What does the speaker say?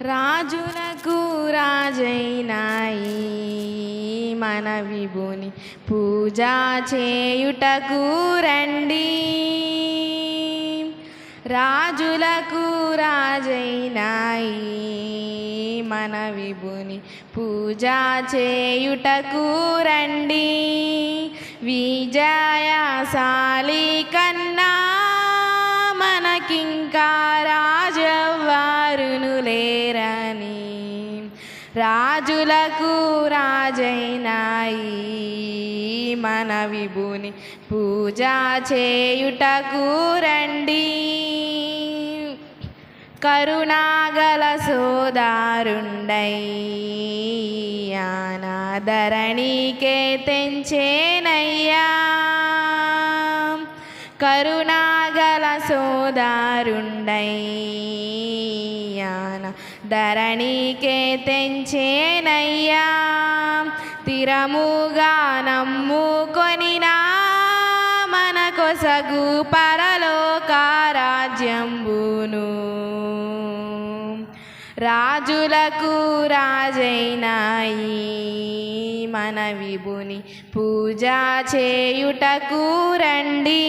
రాజులకు రాజైన ఈ మన విభుని పూజ చేయుటకు రండి. రాజులకు రాజైన ఈ మన విభుని పూజ చేయుటకు రండి. విజయశాలి కన్నా మనకింకా రాజెవ్వరును లేరని, రాజులకు రాజైన ఈ మన విభుని పూజ చేయుటకు రండి. కరుణాగల సోదారుండై ధరణికే తెంచేనయ్యా. కరుణాగల సోదారుండై ధరణికే తెంచేనయ్యా. తిరముగా నమ్ముకొనినా మన కొసగు పరలోక రాజ్యంబును. రాజులకు రాజైన ఈ మన విభుని పూజ చేయుటకు రండి.